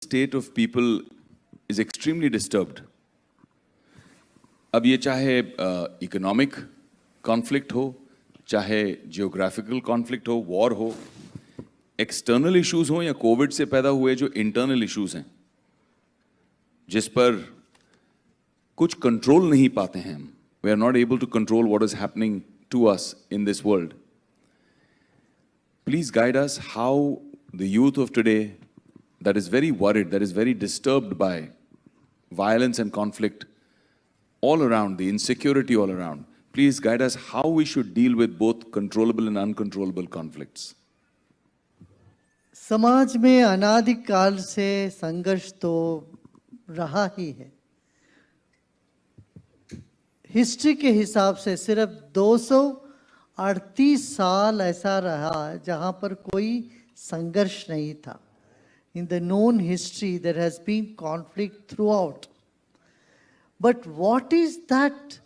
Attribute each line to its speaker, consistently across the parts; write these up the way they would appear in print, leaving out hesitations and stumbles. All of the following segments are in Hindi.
Speaker 1: state of people is extremely disturbed. अब ये चाहे इकोनॉमिक कॉन्फ्लिक्ट हो, चाहे जियोग्राफिकल कॉन्फ्लिक्ट हो, वॉर हो, एक्सटर्नल इश्यूज हो या कोविड से पैदा हुए जो इंटरनल इश्यूज हैं जिस पर कुछ कंट्रोल नहीं पाते हैं हम, we are not able to control what is happening to us in this world. Please guide us how the youth of today that is very worried, that is very disturbed by violence and conflict all around, the insecurity all around. Please guide us how we should deal with both controllable and uncontrollable conflicts.
Speaker 2: समाज में अनादिकाल से संघर्ष तो रहा ही है. हिस्ट्री के हिसाब से सिर्फ 238 साल ऐसा रहा जहां पर कोई संघर्ष नहीं था. In the known history there has been conflict throughout. But what is that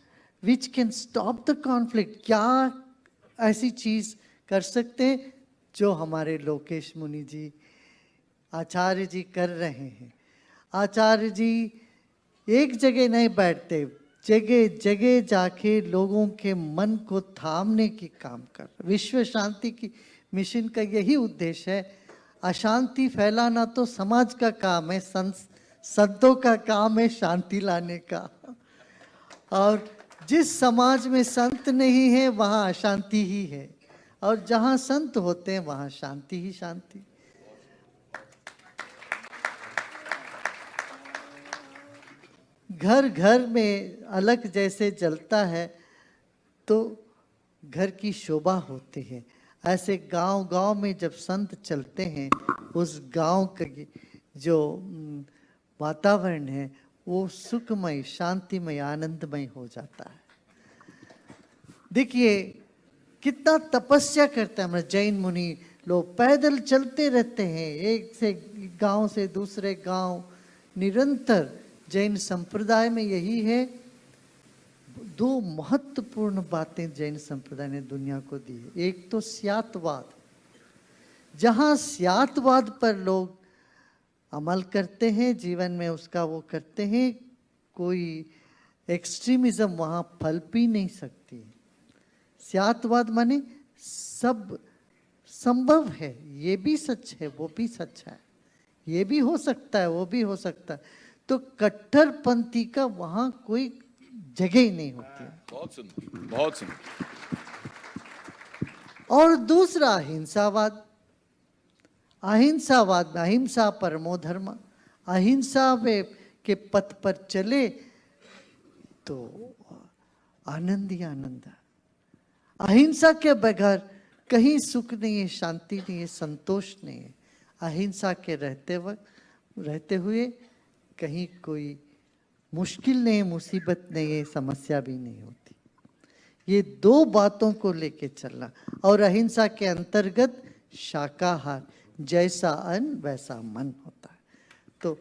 Speaker 2: which can stop the conflict? क्या ऐसी चीज कर सकते हैं जो हमारे लोकेश मुनि जी, आचार्य जी कर रहे हैं. आचार्य जी एक जगह नहीं बैठते, जगह जगह जाके लोगों के मन को थामने की काम कर. विश्व शांति की मिशन का यही उद्देश्य है. अशांति फैलाना तो समाज का काम है, संतों का काम है शांति लाने का. और जिस समाज में संत नहीं है वहाँ अशांति ही है, और जहाँ संत होते हैं वहाँ शांति ही शांति. घर घर में अलग जैसे जलता है तो घर की शोभा होती है. ऐसे गांव गांव में जब संत चलते हैं उस गांव का जो वातावरण है वो सुखमय, शांतिमय, आनंदमय हो जाता है. देखिए कितना तपस्या करते हैं हमारे जैन मुनि लोग. पैदल चलते रहते हैं एक से गांव से दूसरे गांव निरंतर. जैन संप्रदाय में यही है. दो महत्वपूर्ण बातें जैन संप्रदाय ने दुनिया को दी है. एक तो स्यातवाद, जहां स्यातवाद पर लोग अमल करते हैं, जीवन में उसका वो करते हैं, कोई एक्सट्रीमिज्म वहां पनप नहीं सकती. स्यातवाद माने सब संभव है, ये भी सच है वो भी सच है, ये भी हो सकता है वो भी हो सकता है. तो कट्टरपंथी का वहां कोई जगह ही नहीं होती है.
Speaker 1: बहुत सुंदर, बहुत सुंदर.
Speaker 2: और दूसरा अहिंसावाद. अहिंसावाद में अहिंसा परमो धर्म, अहिंसा के पथ पर चले तो आनंद ही आनंद है. अहिंसा के बगैर कहीं सुख नहीं है, शांति नहीं है, संतोष नहीं है. अहिंसा के रहते हुए कहीं कोई मुश्किल नहीं, मुसीबत नहीं है, समस्या भी नहीं होती. ये दो बातों को लेके चलना. और अहिंसा के अंतर्गत शाकाहार, जैसा अन्न वैसा मन होता है. तो